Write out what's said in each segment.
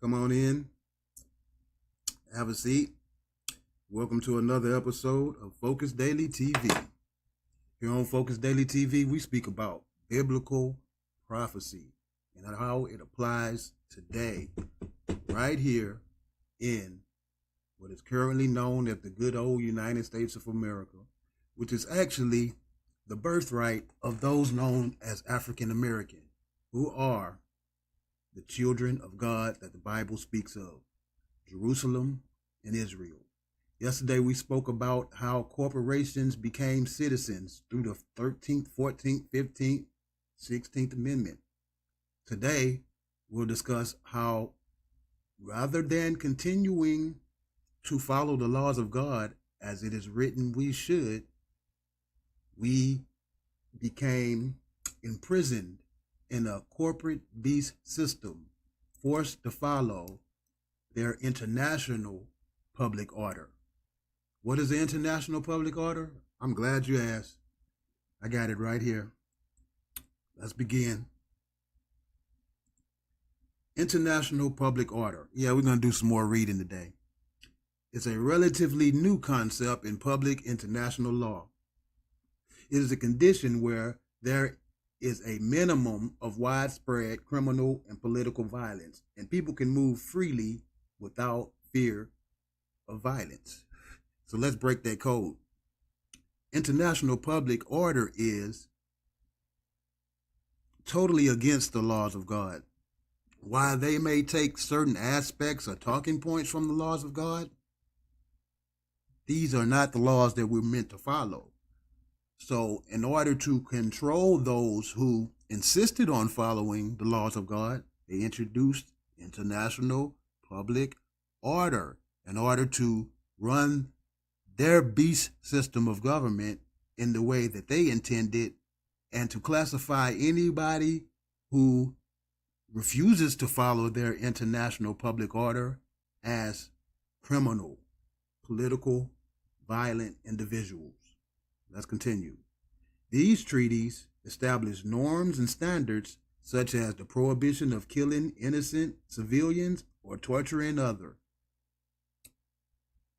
Come on in, have a seat. Welcome to another episode of Focus Daily TV. Here on Focus Daily TV, we speak about biblical prophecy and how it applies today, right here in what is currently known as the good old United States of America, which is actually the birthright of those known as African American, who are the children of God that the Bible speaks of, Jerusalem and Israel. Yesterday we spoke about how corporations became citizens through the 13th, 14th, 15th, 16th Amendment. Today we'll discuss how, rather than continuing to follow the laws of God as it is written we should, we became imprisoned in a corporate beast system, forced to follow their international public order. What is the international public order? I'm glad you asked. I got it right here. Let's begin. International public order. Yeah, we're going to do some more reading today. It's a relatively new concept in public international law. It is a condition where there is a minimum of widespread criminal and political violence, and people can move freely without fear of violence. So let's break that code. International public order is totally against the laws of God. While they may take certain aspects or talking points from the laws of God, these are not the laws that we're meant to follow. So in order to control those who insisted on following the laws of God, they introduced international public order in order to run their beast system of government in the way that they intended, and to classify anybody who refuses to follow their international public order as criminal, political, violent individuals. Let's continue. These treaties establish norms and standards such as the prohibition of killing innocent civilians or torturing others.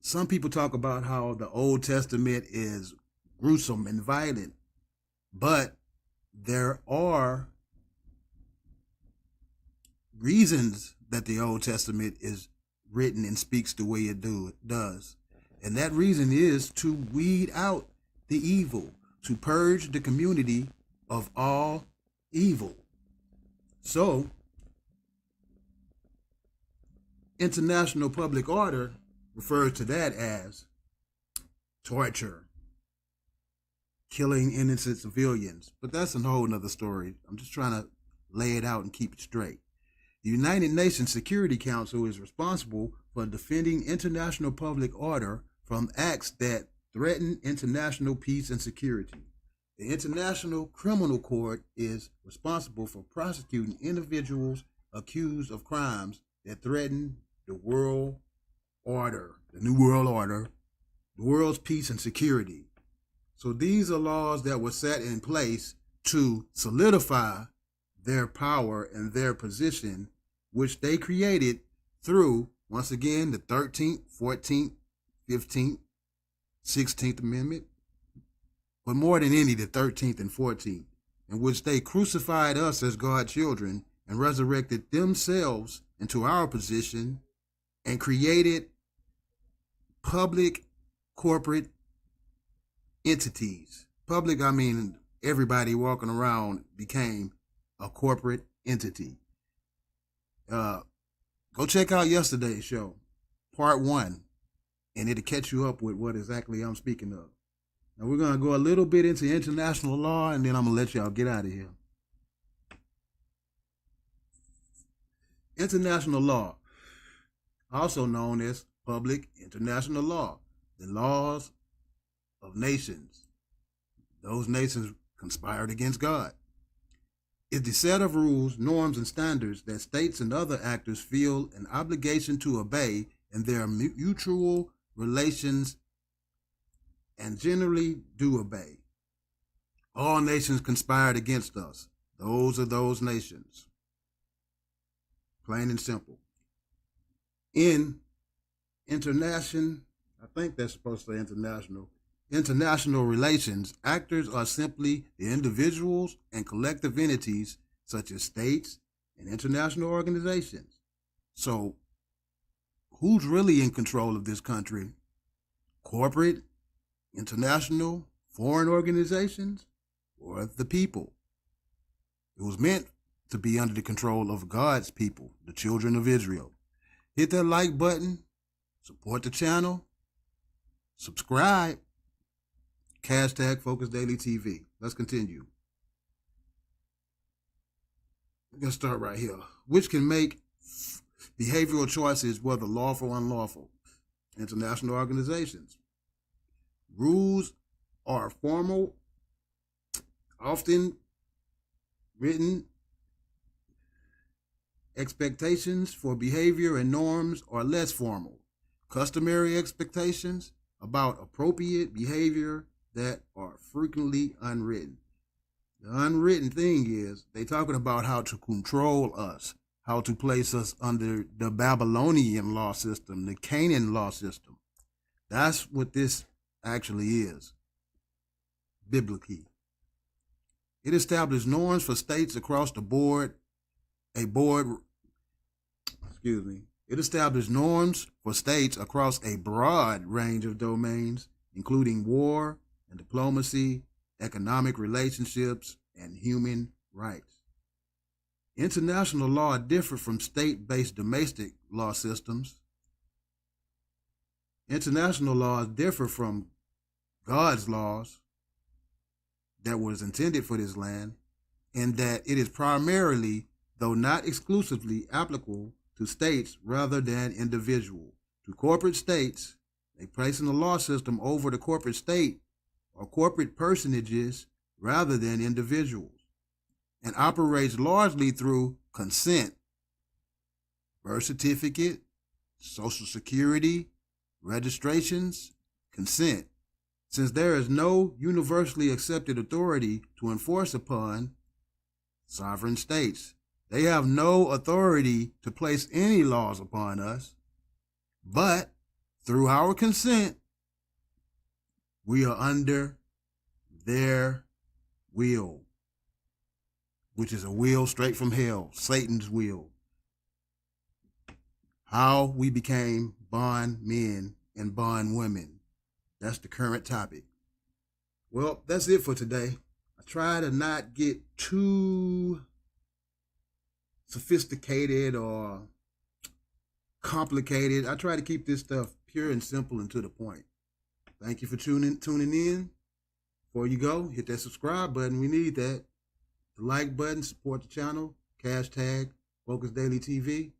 Some people talk about how the Old Testament is gruesome and violent, but there are reasons that the Old Testament is written and speaks the way it does. And that reason is to weed out the evil, to purge the community of all evil. So, international public order refers to that as torture, killing innocent civilians. But that's a whole nother story. I'm just trying to lay it out and keep it straight. The United Nations Security Council is responsible for defending international public order from acts that threaten international peace and security. The International Criminal Court is responsible for prosecuting individuals accused of crimes that threaten the world order, the new world order, the world's peace and security. So these are laws that were set in place to solidify their power and their position, which they created through, once again, the 13th, 14th, 15th, 16th Amendment, but more than any, the 13th and 14th, in which they crucified us as God's children and resurrected themselves into our position and created public corporate entities. Public, I mean, everybody walking around became a corporate entity. Go check out yesterday's show, part 1. And it'll catch you up with what exactly I'm speaking of. Now we're going to go a little bit into international law, and then I'm going to let y'all get out of here. International law, also known as public international law, the laws of nations. Those nations conspired against God. It's the set of rules, norms, and standards that states and other actors feel an obligation to obey in their mutual relations and generally do obey. All nations conspired against us. Those are those nations. Plain and simple. In international, I think that's supposed to say international relations, actors are simply the individuals and collective entities such as states and international organizations. So, who's really in control of this country? Corporate, international, foreign organizations, or the people? It was meant to be under the control of God's people, the children of Israel. Hit that like button, support the channel, subscribe, hashtag Focus Daily TV. Let's continue. We're going to start right here. Which can make behavioral choices, whether lawful or unlawful. International organizations. Rules are formal, often written. Expectations for behavior and norms are less formal. Customary expectations about appropriate behavior that are frequently unwritten. The unwritten thing is they talking about how to control us, how to place us under the Babylonian law system, the Canaan law system. That's what this actually is, biblically. It established norms for states across the board. It established norms for states across a broad range of domains, including war and diplomacy, economic relationships, and human rights. International law differed from state-based domestic law systems. International laws differ from God's laws that was intended for this land, in that it is primarily, though not exclusively, applicable to states rather than individuals. To corporate states, they place in the law system over the corporate state or corporate personages rather than individuals, and operates largely through consent, birth certificate, social security, registrations, consent. Since there is no universally accepted authority to enforce upon sovereign states, they have no authority to place any laws upon us, but through our consent, we are under their will, which is a will straight from hell, Satan's will. How we became bond men and bond women. That's the current topic. Well, that's it for today. I try to not get too sophisticated or complicated. I try to keep this stuff pure and simple and to the point. Thank you for tuning in. Before you go, hit that subscribe button. We need that. The like button, support the channel, hashtag Focus Daily TV.